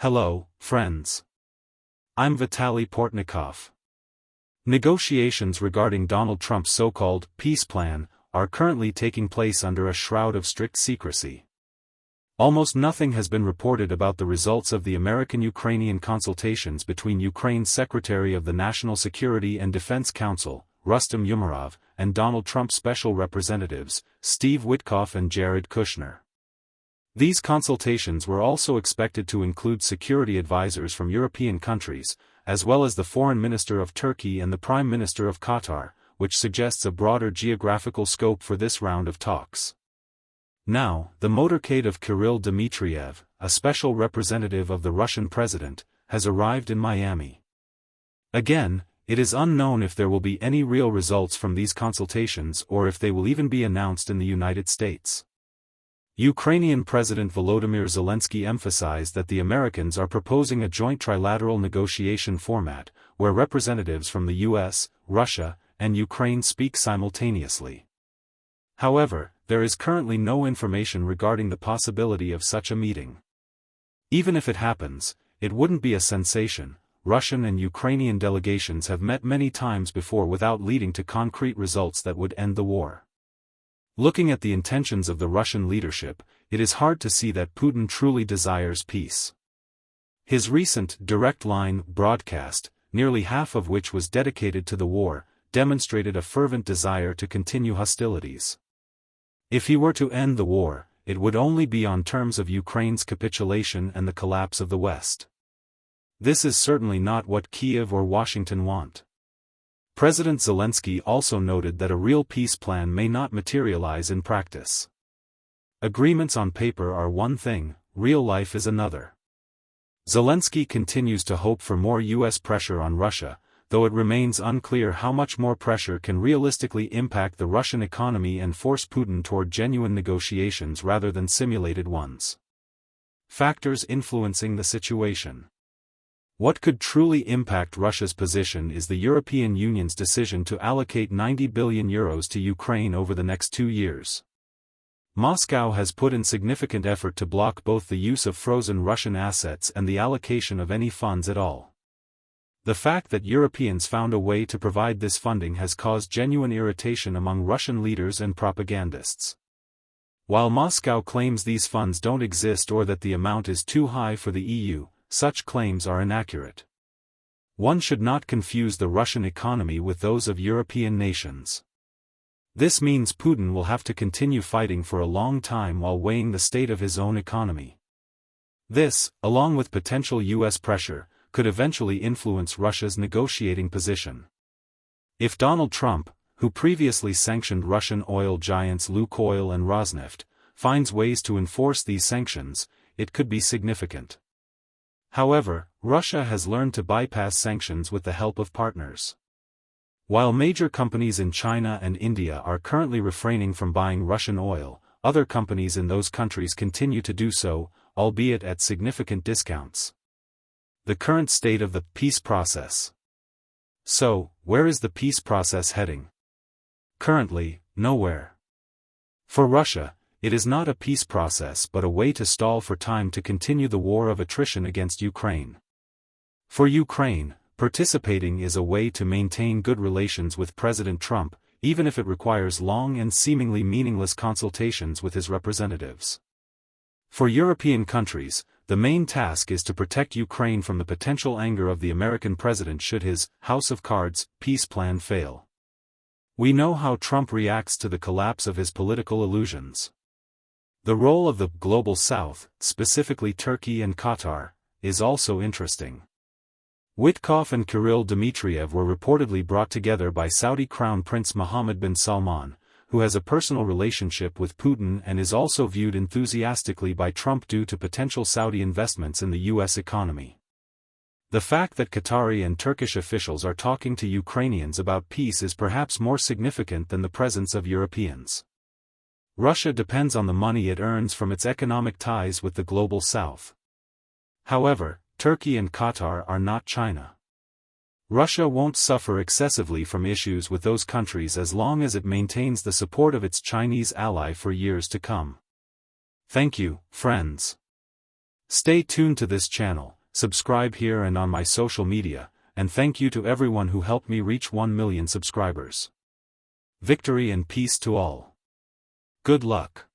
Hello, friends. I'm Vitaly Portnikov. Negotiations regarding Donald Trump's so-called peace plan are currently taking place under a shroud of strict secrecy. Almost nothing has been reported about the results of the American-Ukrainian consultations between Ukraine's Secretary of the National Security and Defense Council, Rustem Umerov, and Donald Trump's special representatives, Steve Witkoff and Jared Kushner. These consultations were also expected to include security advisors from European countries, as well as the Foreign Minister of Turkey and the Prime Minister of Qatar, which suggests a broader geographical scope for this round of talks. Now, the motorcade of Kirill Dmitriev, a special representative of the Russian president, has arrived in Miami. Again, it is unknown if there will be any real results from these consultations or if they will even be announced in the United States. Ukrainian President Volodymyr Zelensky emphasized that the Americans are proposing a joint trilateral negotiation format, where representatives from the US, Russia, and Ukraine speak simultaneously. However, there is currently no information regarding the possibility of such a meeting. Even if it happens, it wouldn't be a sensation. Russian and Ukrainian delegations have met many times before without leading to concrete results that would end the war. Looking at the intentions of the Russian leadership, it is hard to see that Putin truly desires peace. His recent direct line broadcast, nearly half of which was dedicated to the war, demonstrated a fervent desire to continue hostilities. If he were to end the war, it would only be on terms of Ukraine's capitulation and the collapse of the West. This is certainly not what Kiev or Washington want. President Zelensky also noted that a real peace plan may not materialize in practice. Agreements on paper are one thing, real life is another. Zelensky continues to hope for more U.S. pressure on Russia, though it remains unclear how much more pressure can realistically impact the Russian economy and force Putin toward genuine negotiations rather than simulated ones. Factors influencing the situation. What could truly impact Russia's position is the European Union's decision to allocate €90 billion to Ukraine over the next 2 years. Moscow has put in significant effort to block both the use of frozen Russian assets and the allocation of any funds at all. The fact that Europeans found a way to provide this funding has caused genuine irritation among Russian leaders and propagandists. While Moscow claims these funds don't exist or that the amount is too high for the EU, such claims are inaccurate. One should not confuse the Russian economy with those of European nations. This means Putin will have to continue fighting for a long time while weighing the state of his own economy. This, along with potential US pressure, could eventually influence Russia's negotiating position. If Donald Trump, who previously sanctioned Russian oil giants Lukoil and Rosneft, finds ways to enforce these sanctions, it could be significant. However, Russia has learned to bypass sanctions with the help of partners. While major companies in China and India are currently refraining from buying Russian oil, other companies in those countries continue to do so, albeit at significant discounts. The current state of the peace process. So, where is the peace process heading? Currently, nowhere. For Russia, it is not a peace process but a way to stall for time to continue the war of attrition against Ukraine. For Ukraine, participating is a way to maintain good relations with President Trump, even if it requires long and seemingly meaningless consultations with his representatives. For European countries, the main task is to protect Ukraine from the potential anger of the American president should his House of Cards peace plan fail. We know how Trump reacts to the collapse of his political illusions. The role of the Global South, specifically Turkey and Qatar, is also interesting. Witkoff and Kirill Dmitriev were reportedly brought together by Saudi Crown Prince Mohammed bin Salman, who has a personal relationship with Putin and is also viewed enthusiastically by Trump due to potential Saudi investments in the U.S. economy. The fact that Qatari and Turkish officials are talking to Ukrainians about peace is perhaps more significant than the presence of Europeans. Russia depends on the money it earns from its economic ties with the Global South. However, Turkey and Qatar are not China. Russia won't suffer excessively from issues with those countries as long as it maintains the support of its Chinese ally for years to come. Thank you, friends. Stay tuned to this channel, subscribe here and on my social media, and thank you to everyone who helped me reach 1 million subscribers. Victory and peace to all. Good luck.